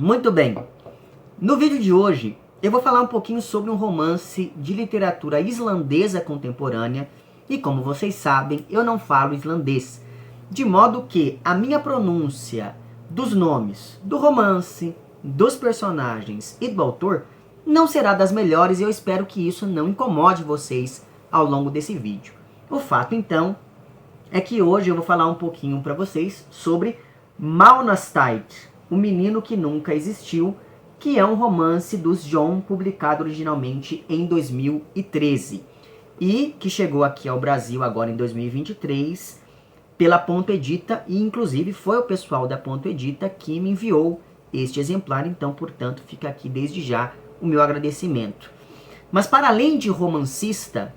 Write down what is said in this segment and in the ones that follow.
Muito bem, no vídeo de hoje eu vou falar um pouquinho sobre um romance de literatura islandesa contemporânea e, como vocês sabem, eu não falo islandês, de modo que a minha pronúncia dos nomes do romance, dos personagens e do autor não será das melhores e eu espero que isso não incomode vocês ao longo desse vídeo. O fato, então, é que hoje eu vou falar um pouquinho para vocês sobre Mánastíð, o menino que nunca existiu, que é um romance dos John, publicado originalmente em 2013 e que chegou aqui ao Brasil agora em 2023 pela Ponto Edita, e inclusive foi o pessoal da Ponto Edita que me enviou este exemplar, então, portanto, fica aqui desde já o meu agradecimento. Mas para além de romancista,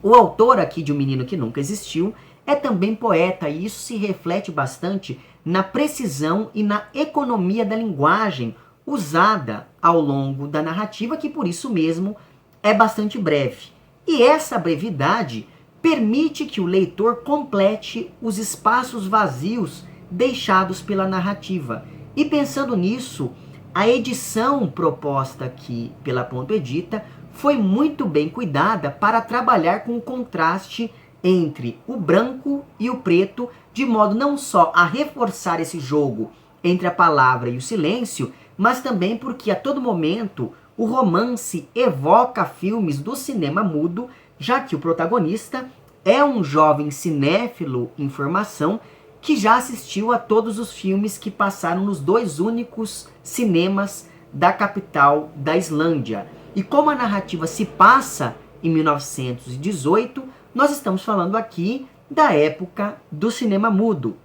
o autor aqui de Um Menino que Nunca Existiu é também poeta, e isso se reflete bastante na precisão e na economia da linguagem usada ao longo da narrativa, que por isso mesmo é bastante breve. E essa brevidade permite que o leitor complete os espaços vazios deixados pela narrativa. E pensando nisso, a edição proposta aqui pela Ponto Edita foi muito bem cuidada para trabalhar com o contraste entre o branco e o preto, de modo não só a reforçar esse jogo entre a palavra e o silêncio, mas também porque a todo momento o romance evoca filmes do cinema mudo, já que o protagonista é um jovem cinéfilo em formação que já assistiu a todos os filmes que passaram nos dois únicos cinemas da capital da Islândia. E como a narrativa se passa em 1918, nós estamos falando aqui da época do cinema mudo.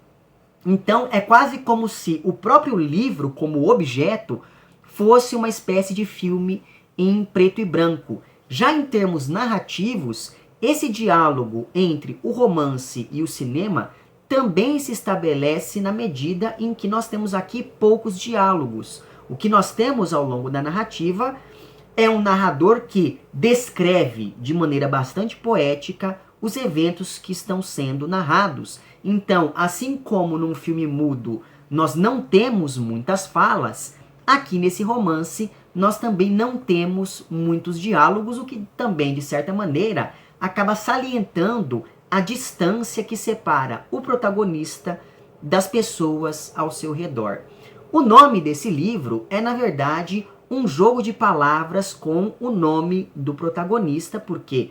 Então é quase como se o próprio livro, como objeto, fosse uma espécie de filme em preto e branco. Já em termos narrativos, esse diálogo entre o romance e o cinema também se estabelece na medida em que nós temos aqui poucos diálogos. O que nós temos ao longo da narrativa é um narrador que descreve de maneira bastante poética os eventos que estão sendo narrados. Então, assim como num filme mudo nós não temos muitas falas, aqui nesse romance nós também não temos muitos diálogos, o que também, de certa maneira, acaba salientando a distância que separa o protagonista das pessoas ao seu redor. O nome desse livro é, na verdade, um jogo de palavras com o nome do protagonista, porque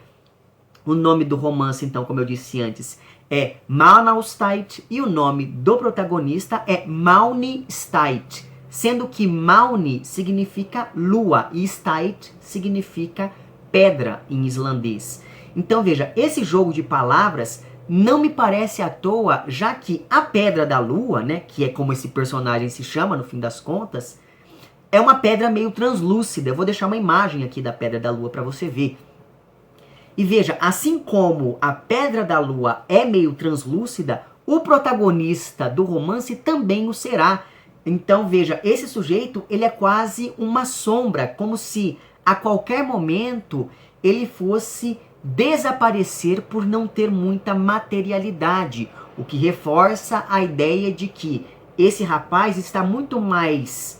o nome do romance, então, como eu disse antes, é Mánastíð e o nome do protagonista é Mánistíð, sendo que Máni significa lua e Stíð significa pedra em islandês. Então veja, esse jogo de palavras não me parece à toa, já que a pedra da lua, né, que é como esse personagem se chama no fim das contas, é uma pedra meio translúcida. Eu vou deixar uma imagem aqui da pedra da lua para você ver. E veja, assim como a pedra da lua é meio translúcida, o protagonista do romance também o será. Então veja, esse sujeito ele é quase uma sombra, como se a qualquer momento ele fosse desaparecer por não ter muita materialidade, o que reforça a ideia de que esse rapaz está muito mais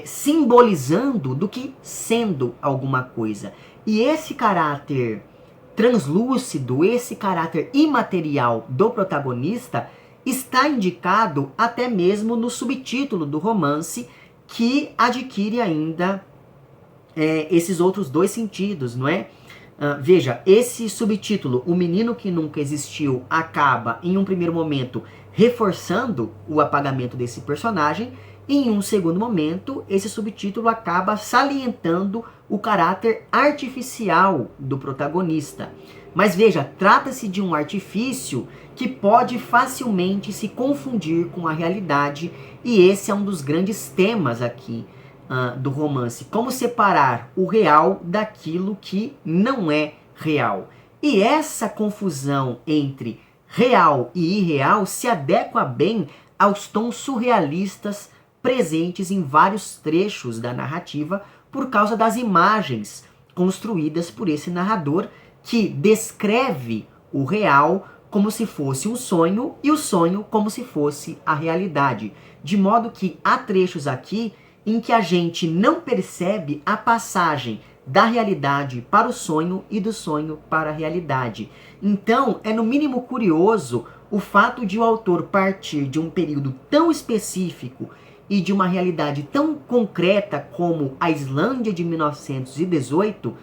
simbolizando do que sendo alguma coisa. E esse caráter translúcido, esse caráter imaterial do protagonista está indicado até mesmo no subtítulo do romance, que adquire ainda esses outros dois sentidos, não é? Veja, esse subtítulo, O Menino que Nunca Existiu, acaba em um primeiro momento reforçando o apagamento desse personagem, e em um segundo momento esse subtítulo acaba salientando o caráter artificial do protagonista. Mas veja, trata-se de um artifício que pode facilmente se confundir com a realidade, e esse é um dos grandes temas aqui do romance. Como separar o real daquilo que não é real. E essa confusão entre real e irreal se adequa bem aos tons surrealistas presentes em vários trechos da narrativa por causa das imagens construídas por esse narrador, que descreve o real como se fosse um sonho e o sonho como se fosse a realidade. De modo que há trechos aqui em que a gente não percebe a passagem da realidade para o sonho e do sonho para a realidade. Então, é no mínimo curioso o fato de o autor partir de um período tão específico e de uma realidade tão concreta como a Islândia de 1918,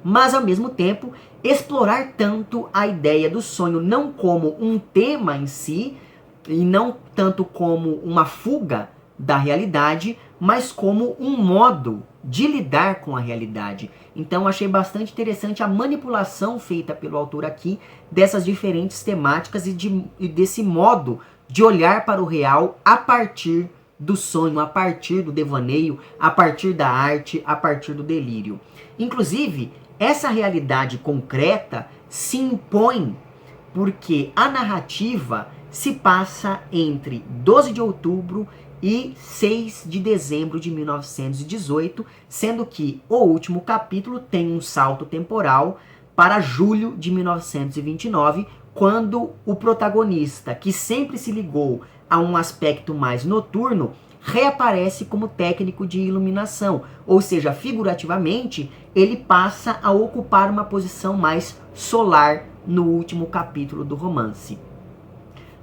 mas ao mesmo tempo explorar tanto a ideia do sonho não como um tema em si, e não tanto como uma fuga da realidade, mas como um modo de lidar com a realidade. Então achei bastante interessante a manipulação feita pelo autor aqui dessas diferentes temáticas e desse modo de olhar para o real a partir do sonho, a partir do devaneio, a partir da arte, a partir do delírio. Inclusive, essa realidade concreta se impõe porque a narrativa se passa entre 12 de outubro e 6 de dezembro de 1918, sendo que o último capítulo tem um salto temporal para julho de 1929, quando o protagonista, que sempre se ligou a um aspecto mais noturno, reaparece como técnico de iluminação, ou seja, figurativamente, ele passa a ocupar uma posição mais solar no último capítulo do romance.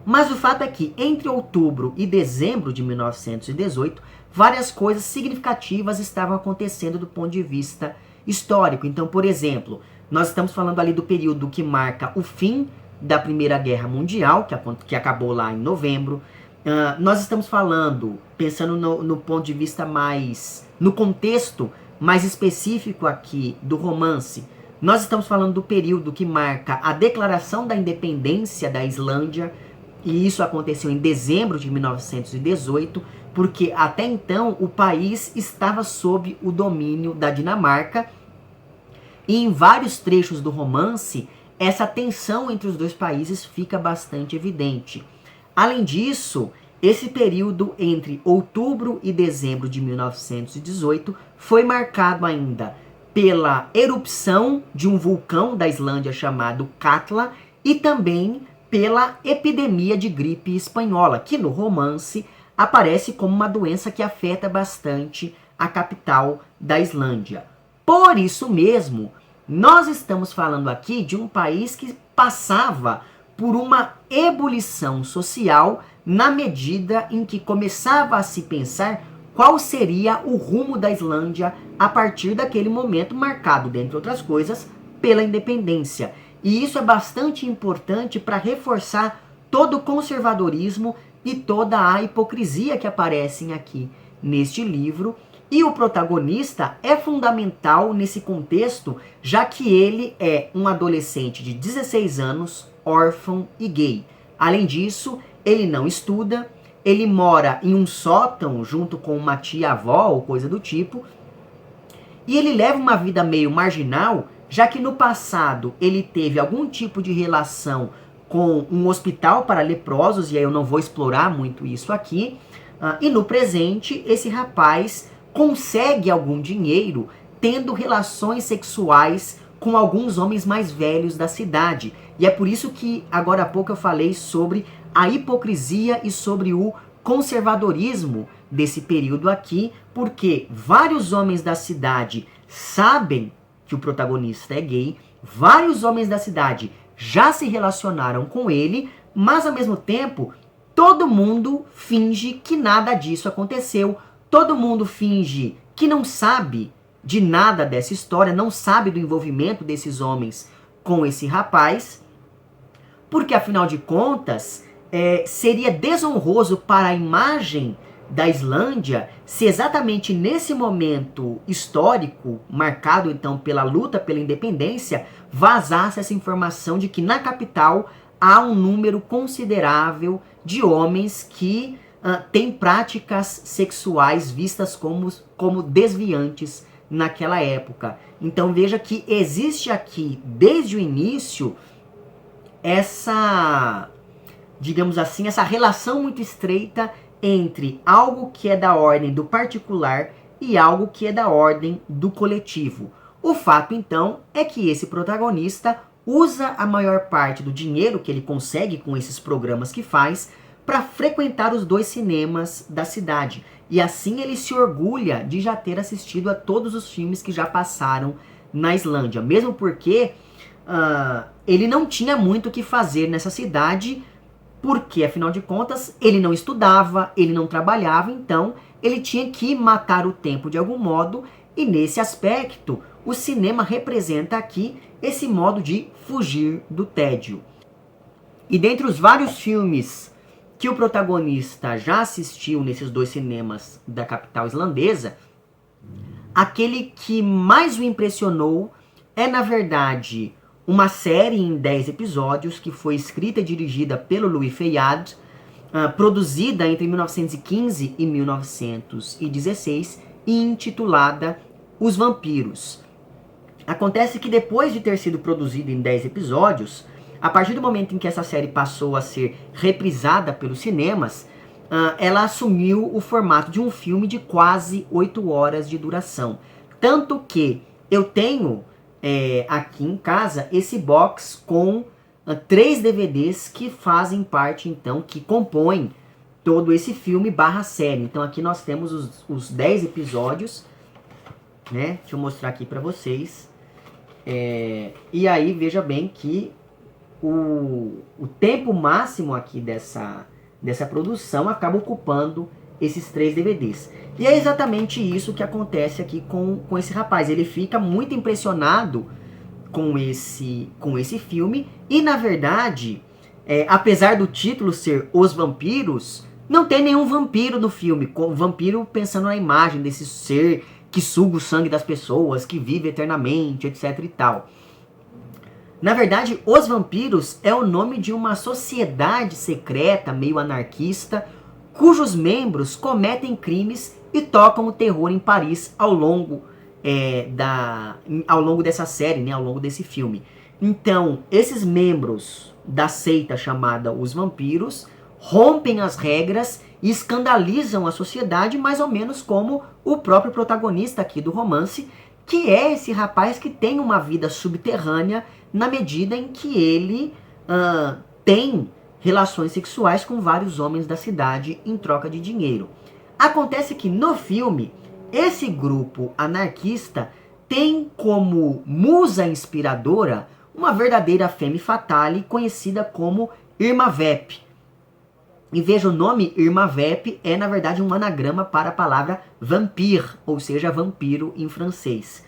Mas o fato é que, entre outubro e dezembro de 1918, várias coisas significativas estavam acontecendo do ponto de vista histórico. Então, por exemplo, nós estamos falando ali do período que marca o fim da Primeira Guerra Mundial, que acabou lá em novembro. Nós estamos falando, pensando no ponto de vista mais, no contexto mais específico aqui do romance, nós estamos falando do período que marca a declaração da independência da Islândia, e isso aconteceu em dezembro de 1918, porque até então o país estava sob o domínio da Dinamarca, e em vários trechos do romance, essa tensão entre os dois países fica bastante evidente. Além disso, esse período entre outubro e dezembro de 1918 foi marcado ainda pela erupção de um vulcão da Islândia chamado Katla e também pela epidemia de gripe espanhola, que no romance aparece como uma doença que afeta bastante a capital da Islândia. Por isso mesmo, nós estamos falando aqui de um país que passava por uma ebulição social na medida em que começava a se pensar qual seria o rumo da Islândia a partir daquele momento marcado, dentre outras coisas, pela independência. E isso é bastante importante para reforçar todo o conservadorismo e toda a hipocrisia que aparecem aqui neste livro. E o protagonista é fundamental nesse contexto, já que ele é um adolescente de 16 anos, órfão e gay. Além disso, ele não estuda, ele mora em um sótão junto com uma tia-avó ou coisa do tipo, e ele leva uma vida meio marginal, já que no passado ele teve algum tipo de relação com um hospital para leprosos, e aí eu não vou explorar muito isso aqui, e no presente esse rapaz consegue algum dinheiro tendo relações sexuais com alguns homens mais velhos da cidade. E é por isso que agora há pouco eu falei sobre a hipocrisia e sobre o conservadorismo desse período aqui, porque vários homens da cidade sabem que o protagonista é gay, vários homens da cidade já se relacionaram com ele, mas ao mesmo tempo todo mundo finge que nada disso aconteceu, todo mundo finge que não sabe de nada dessa história, não sabe do envolvimento desses homens com esse rapaz, porque afinal de contas seria desonroso para a imagem da Islândia se exatamente nesse momento histórico, marcado então pela luta pela independência, vazasse essa informação de que na capital há um número considerável de homens que têm práticas sexuais vistas como desviantes naquela época. Então veja que existe aqui, desde o início, essa, digamos assim, essa relação muito estreita entre algo que é da ordem do particular e algo que é da ordem do coletivo. O fato, então, é que esse protagonista usa a maior parte do dinheiro que ele consegue com esses programas que faz para frequentar os dois cinemas da cidade. E assim ele se orgulha de já ter assistido a todos os filmes que já passaram na Islândia. Mesmo porque ele não tinha muito o que fazer nessa cidade, porque, afinal de contas, ele não estudava, ele não trabalhava, então ele tinha que matar o tempo de algum modo, e nesse aspecto, o cinema representa aqui esse modo de fugir do tédio. E dentre os vários filmes que o protagonista já assistiu nesses dois cinemas da capital islandesa, aquele que mais o impressionou é, na verdade, uma série em 10 episódios que foi escrita e dirigida pelo Louis Fayad, produzida entre 1915 e 1916 e intitulada Os Vampiros. Acontece que depois de ter sido produzida em 10 episódios, a partir do momento em que essa série passou a ser reprisada pelos cinemas, ela assumiu o formato de um filme de quase 8 horas de duração. Tanto que eu tenho aqui em casa esse box com 3 DVDs que fazem parte, então, que compõem todo esse filme barra série. Então aqui nós temos os 10 episódios, né? Deixa eu mostrar aqui para vocês. E aí veja bem que o tempo máximo aqui dessa produção acaba ocupando esses 3 DVDs. E é exatamente isso que acontece aqui com esse rapaz. Ele fica muito impressionado com esse filme. E, na verdade, apesar do título ser Os Vampiros, não tem nenhum vampiro no filme. Vampiro pensando na imagem desse ser que suga o sangue das pessoas, que vive eternamente, etc e tal. Na verdade, Os Vampiros é o nome de uma sociedade secreta, meio anarquista, cujos membros cometem crimes e tocam o terror em Paris ao longo dessa série, né, ao longo desse filme. Então, esses membros da seita chamada Os Vampiros rompem as regras e escandalizam a sociedade, mais ou menos como o próprio protagonista aqui do romance, que é esse rapaz que tem uma vida subterrânea na medida em que ele tem relações sexuais com vários homens da cidade em troca de dinheiro. Acontece que no filme, esse grupo anarquista tem como musa inspiradora uma verdadeira femme fatale conhecida como Irma Vep. E veja, o nome Irma Vep é na verdade um anagrama para a palavra vampire, ou seja, vampiro em francês.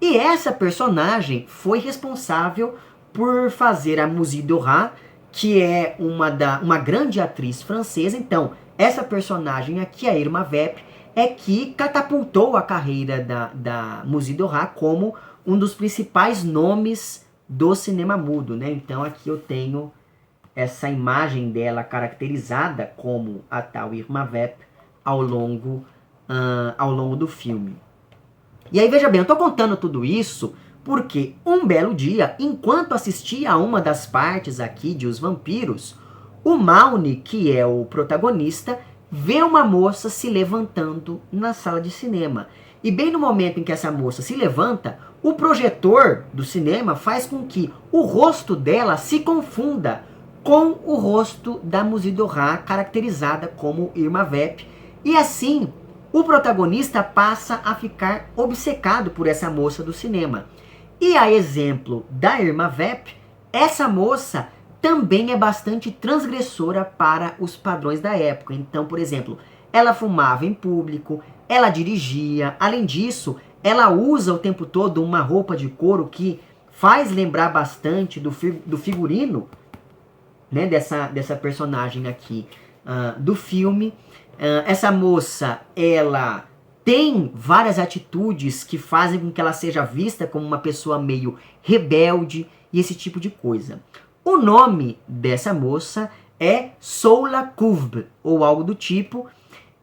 E essa personagem foi responsável por fazer a Musi Dora, que é uma grande atriz francesa. Então, essa personagem aqui, a Irma Vep, é que catapultou a carreira da Musi Dora como um dos principais nomes do cinema mudo, né? Então, aqui eu tenho essa imagem dela caracterizada como a tal Irma Vep ao longo do filme. E aí, veja bem, eu tô contando tudo isso porque um belo dia, enquanto assistia a uma das partes aqui de Os Vampiros, o Maune, que é o protagonista, vê uma moça se levantando na sala de cinema. E bem no momento em que essa moça se levanta, o projetor do cinema faz com que o rosto dela se confunda com o rosto da Musi Dora, caracterizada como Irma Vep. E assim, o protagonista passa a ficar obcecado por essa moça do cinema. E a exemplo da Irma Vep, essa moça também é bastante transgressora para os padrões da época. Então, por exemplo, ela fumava em público, ela dirigia. Além disso, ela usa o tempo todo uma roupa de couro que faz lembrar bastante do figurino, né, dessa personagem aqui do filme. Essa moça, ela tem várias atitudes que fazem com que ela seja vista como uma pessoa meio rebelde e esse tipo de coisa. O nome dessa moça é Soula Kuvb, ou algo do tipo.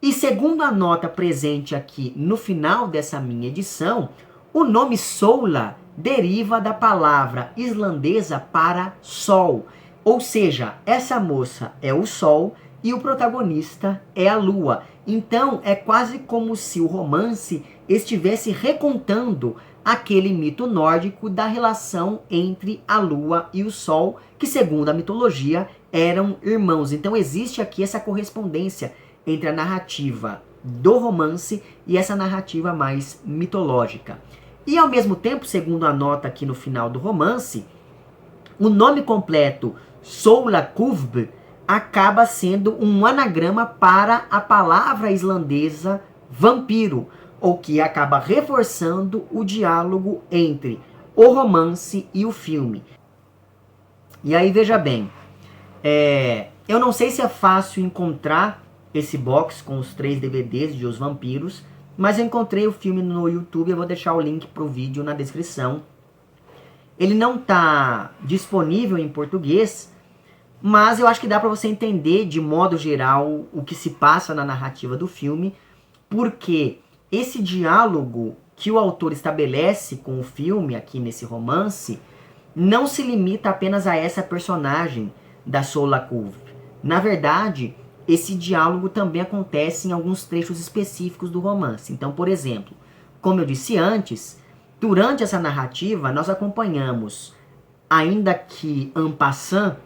E segundo a nota presente aqui no final dessa minha edição, o nome Soula deriva da palavra islandesa para sol. Ou seja, essa moça é o sol e o protagonista é a lua. Então é quase como se o romance estivesse recontando aquele mito nórdico da relação entre a lua e o sol, que segundo a mitologia eram irmãos. Então existe aqui essa correspondência entre a narrativa do romance e essa narrativa mais mitológica. E ao mesmo tempo, segundo a nota aqui no final do romance, o nome completo Soula Cuvb acaba sendo um anagrama para a palavra islandesa vampiro, ou que acaba reforçando o diálogo entre o romance e o filme. E aí veja bem, eu não sei se é fácil encontrar esse box com os 3 DVDs de Os Vampiros, mas eu encontrei o filme no YouTube, eu vou deixar o link para o vídeo na descrição. Ele não está disponível em português, mas eu acho que dá para você entender de modo geral o que se passa na narrativa do filme, porque esse diálogo que o autor estabelece com o filme aqui nesse romance não se limita apenas a essa personagem da Soula Cuvb. Na verdade, esse diálogo também acontece em alguns trechos específicos do romance. Então, por exemplo, como eu disse antes, durante essa narrativa nós acompanhamos, ainda que en passant,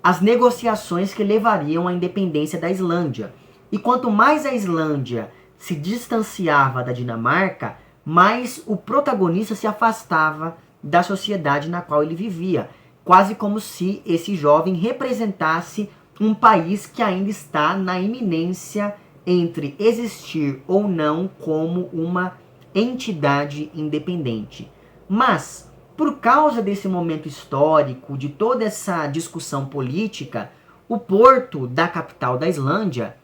as negociações que levariam à independência da Islândia. E quanto mais a Islândia se distanciava da Dinamarca, mais o protagonista se afastava da sociedade na qual ele vivia. Quase como se esse jovem representasse um país que ainda está na iminência entre existir ou não como uma entidade independente. Mas, por causa desse momento histórico, de toda essa discussão política, o porto da capital da Islândia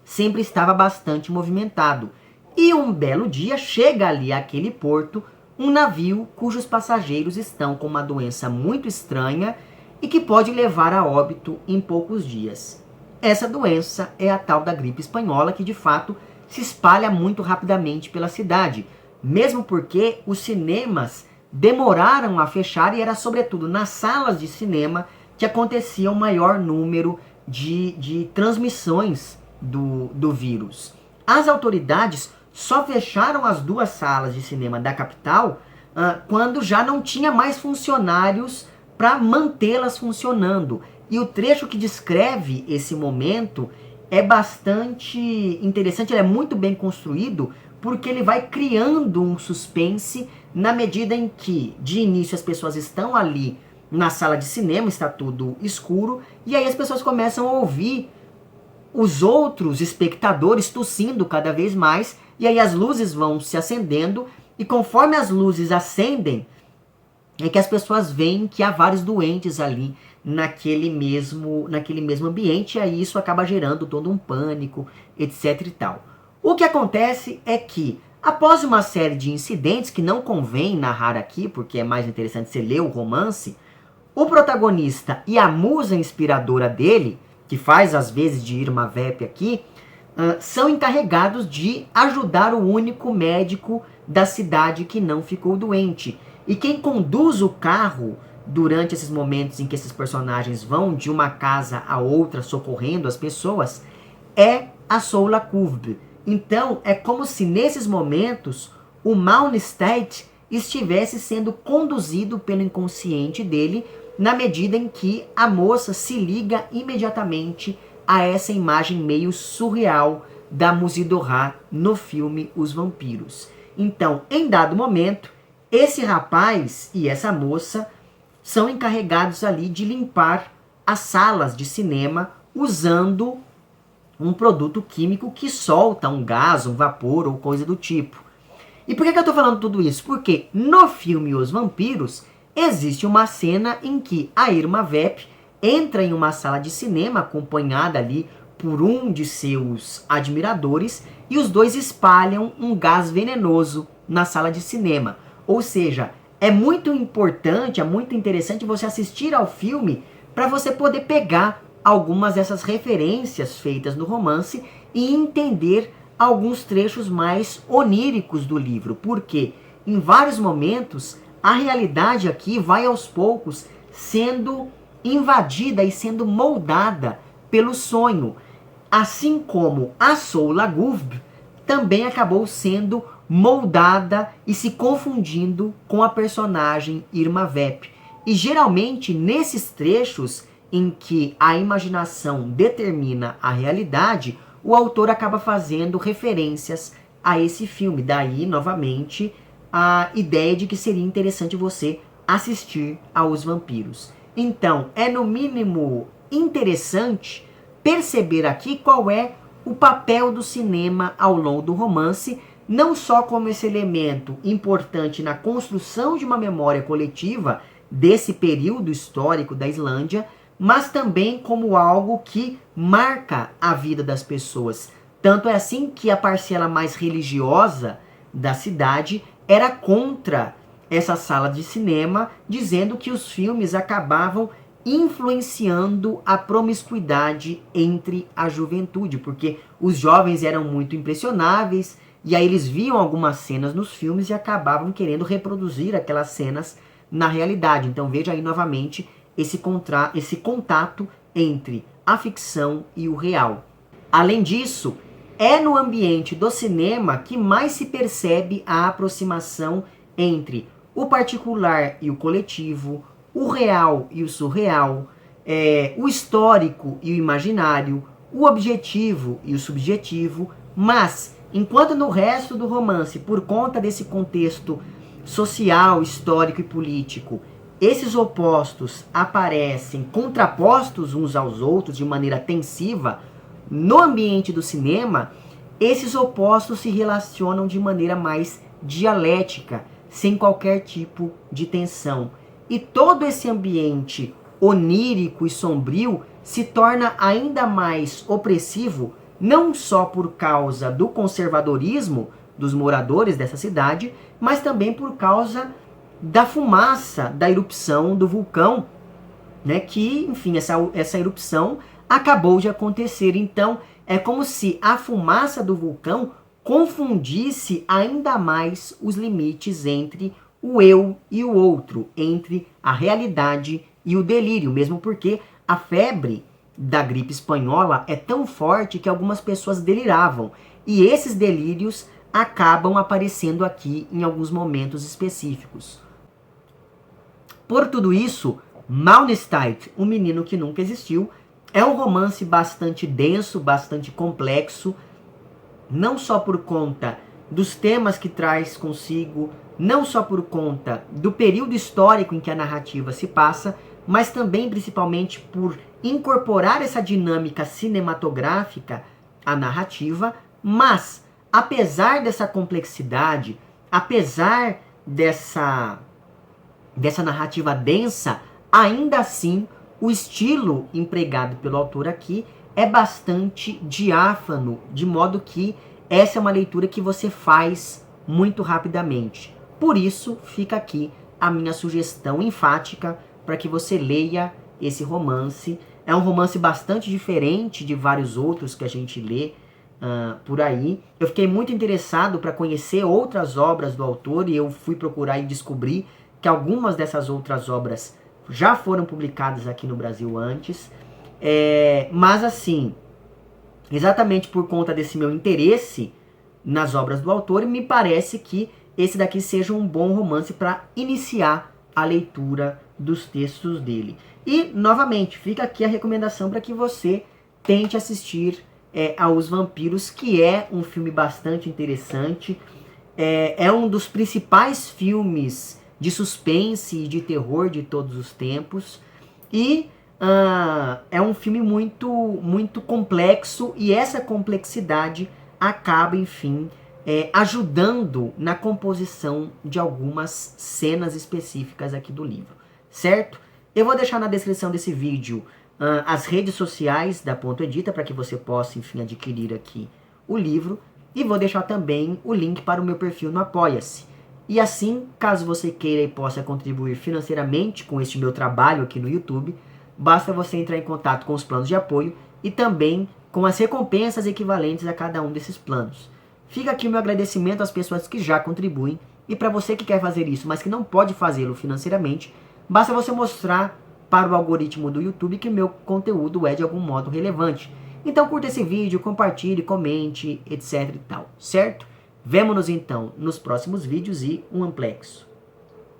sempre estava bastante movimentado. E um belo dia chega ali àquele porto um navio cujos passageiros estão com uma doença muito estranha e que pode levar a óbito em poucos dias. Essa doença é a tal da gripe espanhola, que de fato se espalha muito rapidamente pela cidade, mesmo porque os cinemas demoraram a fechar e era sobretudo nas salas de cinema que acontecia o maior número de transmissões do vírus. As autoridades só fecharam as 2 salas de cinema da capital quando já não tinha mais funcionários para mantê-las funcionando. E o trecho que descreve esse momento é bastante interessante, ele é muito bem construído, porque ele vai criando um suspense na medida em que, de início, as pessoas estão ali na sala de cinema, está tudo escuro, e aí as pessoas começam a ouvir os outros espectadores tossindo cada vez mais, e aí as luzes vão se acendendo, e conforme as luzes acendem, é que as pessoas veem que há vários doentes ali naquele mesmo ambiente, e aí isso acaba gerando todo um pânico, etc e tal. O que acontece é que, após uma série de incidentes, que não convém narrar aqui, porque é mais interessante você ler o romance, o protagonista e a musa inspiradora dele, que faz às vezes de Irma Vep aqui, são encarregados de ajudar o único médico da cidade que não ficou doente. E quem conduz o carro durante esses momentos em que esses personagens vão de uma casa a outra socorrendo as pessoas é a Soula Cuvb. Então é como se nesses momentos o Malmsted estivesse sendo conduzido pelo inconsciente dele, na medida em que a moça se liga imediatamente a essa imagem meio surreal da Musidorá no filme Os Vampiros. Então, em dado momento, esse rapaz e essa moça são encarregados ali de limpar as salas de cinema usando um produto químico que solta um gás, um vapor ou coisa do tipo. E por que eu estou falando tudo isso? Porque no filme Os Vampiros existe uma cena em que a Irma Vep entra em uma sala de cinema acompanhada ali por um de seus admiradores e os dois espalham um gás venenoso na sala de cinema. Ou seja, é muito importante, é muito interessante você assistir ao filme para você poder pegar algumas dessas referências feitas no romance e entender alguns trechos mais oníricos do livro. Porque em vários momentos a realidade aqui vai aos poucos sendo invadida e sendo moldada pelo sonho. Assim como a Soula Cuvb também acabou sendo moldada e se confundindo com a personagem Irma Vep. E geralmente nesses trechos em que a imaginação determina a realidade, o autor acaba fazendo referências a esse filme. Daí, novamente, a ideia de que seria interessante você assistir aos vampiros. Então, é no mínimo interessante perceber aqui qual é o papel do cinema ao longo do romance, não só como esse elemento importante na construção de uma memória coletiva desse período histórico da Islândia, mas também como algo que marca a vida das pessoas. Tanto é assim que a parcela mais religiosa da cidade era contra essa sala de cinema, dizendo que os filmes acabavam influenciando a promiscuidade entre a juventude, porque os jovens eram muito impressionáveis, e aí eles viam algumas cenas nos filmes e acabavam querendo reproduzir aquelas cenas na realidade. Então veja aí novamente esse contato entre a ficção e o real. Além disso, é no ambiente do cinema que mais se percebe a aproximação entre o particular e o coletivo, o real e o surreal, o histórico e o imaginário, o objetivo e o subjetivo, mas enquanto no resto do romance, por conta desse contexto social, histórico e político, esses opostos aparecem contrapostos uns aos outros de maneira tensiva, no ambiente do cinema, esses opostos se relacionam de maneira mais dialética, sem qualquer tipo de tensão. E todo esse ambiente onírico e sombrio se torna ainda mais opressivo, não só por causa do conservadorismo dos moradores dessa cidade, mas também por causa da fumaça da erupção do vulcão, né, que, enfim, essa erupção acabou de acontecer. Então, é como se a fumaça do vulcão confundisse ainda mais os limites entre o eu e o outro, entre a realidade e o delírio, mesmo porque a febre da gripe espanhola é tão forte que algumas pessoas deliravam. E esses delírios acabam aparecendo aqui em alguns momentos específicos. Por tudo isso, Malnestein, um menino que nunca existiu, é um romance bastante denso, bastante complexo, não só por conta dos temas que traz consigo, não só por conta do período histórico em que a narrativa se passa, mas também principalmente por incorporar essa dinâmica cinematográfica à narrativa. Mas, apesar dessa complexidade, apesar dessa narrativa densa, ainda assim, o estilo empregado pelo autor aqui é bastante diáfano, de modo que essa é uma leitura que você faz muito rapidamente. Por isso, fica aqui a minha sugestão enfática para que você leia esse romance. É um romance bastante diferente de vários outros que a gente lê por aí. Eu fiquei muito interessado para conhecer outras obras do autor e eu fui procurar e descobri que algumas dessas outras obras já foram publicadas aqui no Brasil antes. Mas assim, exatamente por conta desse meu interesse nas obras do autor, me parece que esse daqui seja um bom romance para iniciar a leitura dos textos dele. E, novamente, fica aqui a recomendação para que você tente assistir aos Vampiros, que é um filme bastante interessante. É um dos principais filmes de suspense e de terror de todos os tempos. E é um filme muito, muito complexo, e essa complexidade acaba, enfim, ajudando na composição de algumas cenas específicas aqui do livro, certo? Eu vou deixar na descrição desse vídeo as redes sociais da Ponto Edita para que você possa, enfim, adquirir aqui o livro, e vou deixar também o link para o meu perfil no Apoia-se. E assim, caso você queira e possa contribuir financeiramente com este meu trabalho aqui no YouTube, basta você entrar em contato com os planos de apoio e também com as recompensas equivalentes a cada um desses planos. Fica aqui o meu agradecimento às pessoas que já contribuem, e para você que quer fazer isso, mas que não pode fazê-lo financeiramente, basta você mostrar para o algoritmo do YouTube que meu conteúdo é de algum modo relevante. Então curta esse vídeo, compartilhe, comente, etc e tal, certo? Vemo-nos então nos próximos vídeos e um amplexo.